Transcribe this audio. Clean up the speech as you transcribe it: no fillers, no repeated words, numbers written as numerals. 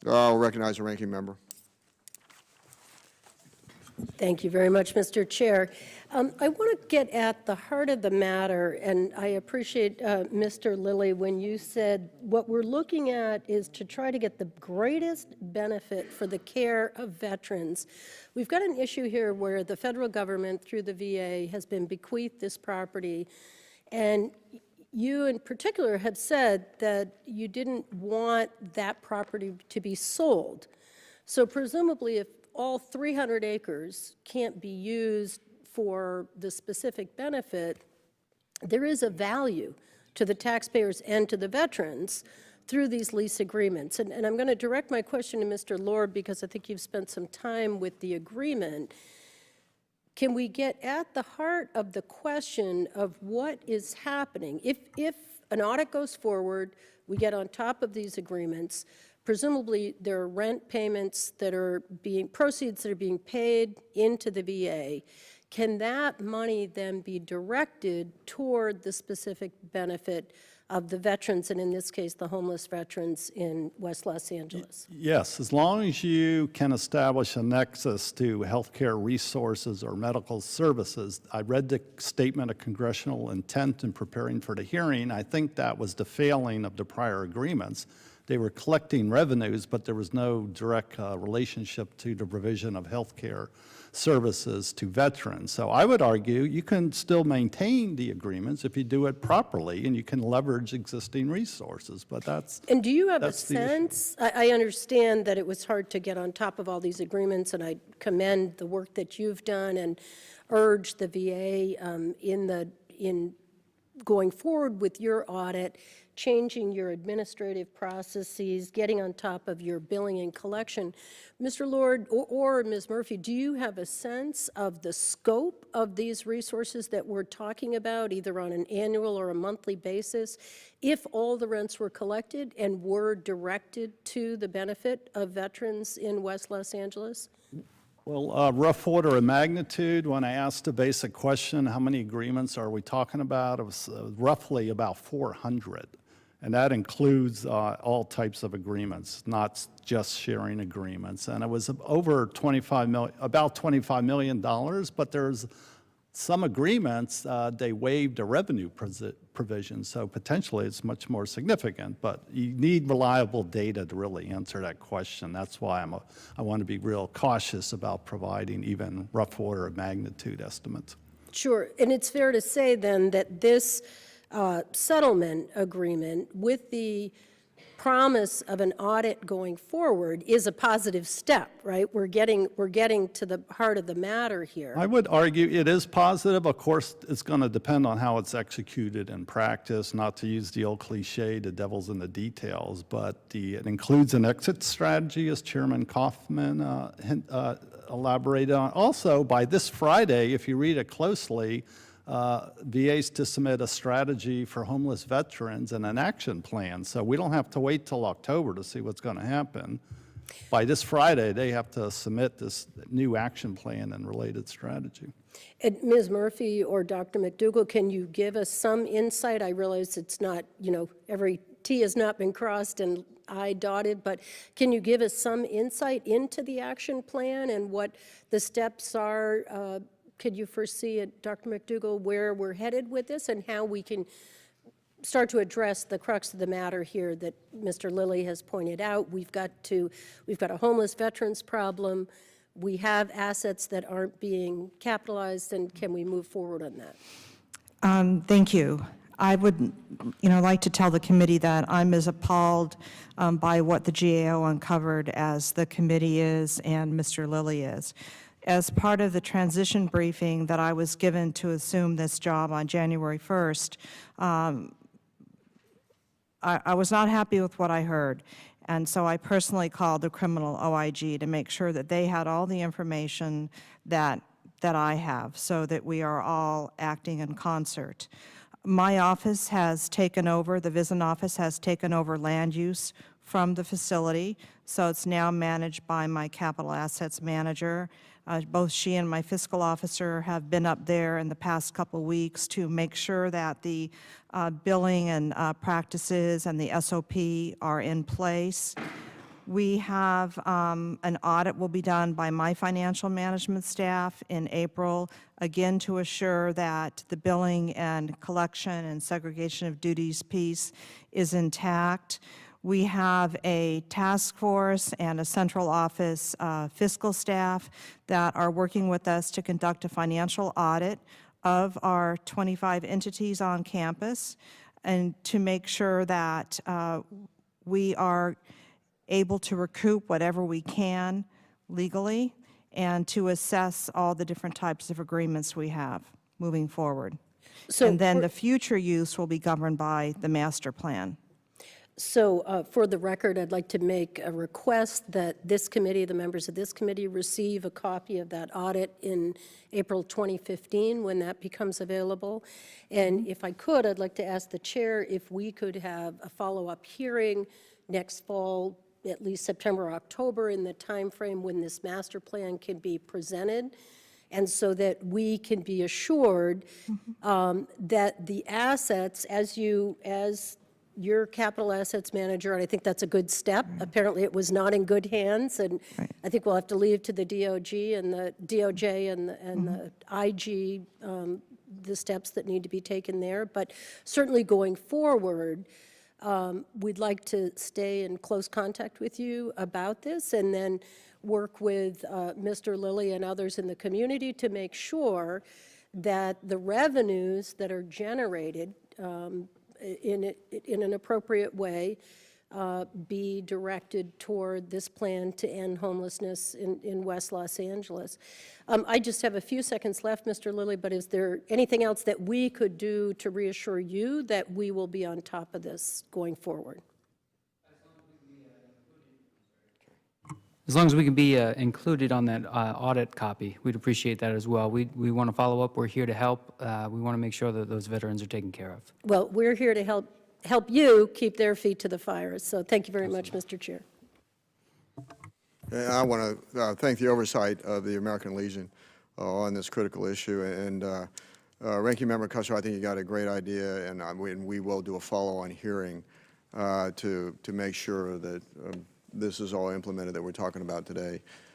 I'll recognize the ranking member. Thank you very much, Mr. Chair. I want to get at the heart of the matter, and I appreciate, Mr. Lilly, when you said what we're looking at is to try to get the greatest benefit for the care of veterans. We've got an issue here where the federal government, through the VA, has been bequeathed this property, and you in particular have said that you didn't want that property to be sold. So presumably, if all 300 acres can't be used for the specific benefit, there is a value to the taxpayers and to the veterans through these lease agreements. And I'm going to direct my question to Mr. Lord because I think you've spent some time with the agreement. Can we get at the heart of the question of what is happening? If an audit goes forward, we get on top of these agreements, presumably there are rent payments that are proceeds that are being paid into the VA. Can that money then be directed toward the specific benefit of the veterans, and in this case, the homeless veterans in West Los Angeles? Yes, as long as you can establish a nexus to healthcare resources or medical services. I read the statement of congressional intent in preparing for the hearing. I think that was the failing of the prior agreements. They were collecting revenues, but there was no direct relationship to the provision of healthcare services to veterans. So I would argue you can still maintain the agreements if you do it properly and you can leverage existing resources, but that's And do you have a sense? I understand that it was hard to get on top of all these agreements, and I commend the work that you've done and urge the VA in going forward with your audit, changing your administrative processes, getting on top of your billing and collection. Mr. Lord or Ms. Murphy, do you have a sense of the scope of these resources that we're talking about, either on an annual or a monthly basis, if all the rents were collected and were directed to the benefit of veterans in West Los Angeles? Well, rough order of magnitude, when I asked a basic question, how many agreements are we talking about? It was roughly about 400. And that includes all types of agreements, not just sharing agreements. And it was over about $25 million, but there's some agreements, they waived a revenue provision, so potentially it's much more significant, but you need reliable data to really answer that question. That's why I want to be real cautious about providing even rough order of magnitude estimates. Sure, and it's fair to say then that this settlement agreement with the promise of an audit going forward is a positive step, right? We're getting to the heart of the matter here. I would argue it is positive. Of course, it's going to depend on how it's executed in practice, not to use the old cliche, the devil's in the details, but it includes an exit strategy, as Chairman Kaufman elaborated on. Also, by this Friday, if you read it closely, VA's to submit a strategy for homeless veterans and an action plan. So we don't have to wait till October to see what's going to happen. By this Friday, they have to submit this new action plan and related strategy. And Ms. Murphy or Dr. McDougall, can you give us some insight? I realize it's not, every T has not been crossed and I dotted, but can you give us some insight into the action plan and what the steps are? Could you foresee, Dr. McDougall, where we're headed with this and how we can start to address the crux of the matter here that Mr. Lilly has pointed out? We've got a homeless veterans problem. We have assets that aren't being capitalized, and can we move forward on that? Thank you. I would, like to tell the committee that I'm as appalled by what the GAO uncovered as the committee is and Mr. Lilly is. As part of the transition briefing that I was given to assume this job on January 1st, I was not happy with what I heard. And so I personally called the criminal OIG to make sure that they had all the information that I have so that we are all acting in concert. My office has taken over, the VISN office has taken over land use from the facility, so it's now managed by my capital assets manager. Both she and my fiscal officer have been up there in the past couple weeks to make sure that the billing and practices and the SOP are in place. We have an audit will be done by my financial management staff in April, again to assure that the billing and collection and segregation of duties piece is intact. We have a task force and a central office fiscal staff that are working with us to conduct a financial audit of our 25 entities on campus and to make sure that we are able to recoup whatever we can legally and to assess all the different types of agreements we have moving forward. So And then for- the future use will be governed by the master plan. So for the record, I'd like to make a request that this committee, the members of this committee, receive a copy of that audit in April 2015 when that becomes available. And if I could, I'd like to ask the chair if we could have a follow-up hearing next fall, at least September or October, in the timeframe when this master plan can be presented, and so that we can be assured that the assets, as your capital assets manager, and I think that's a good step. Apparently, it was not in good hands, and I think we'll have to leave to the DOJ and the IG the steps that need to be taken there. But certainly going forward, we'd like to stay in close contact with you about this, and then work with Mr. Lilly and others in the community to make sure that the revenues that are generated in an appropriate way be directed toward this plan to end homelessness in West Los Angeles. I just have a few seconds left, Mr. Lilly, but is there anything else that we could do to reassure you that we will be on top of this going forward? As long as we can be included on that audit copy, we'd appreciate that as well. We want to follow up. We're here to help. We want to make sure that those veterans are taken care of. Well, we're here to help you keep their feet to the fire. So thank you very much, Mr. Chair. And I want to thank the oversight of the American Legion on this critical issue. And Ranking Member Kuster, I think you got a great idea, and we will do a follow-on hearing to make sure that this is all implemented that we're talking about today.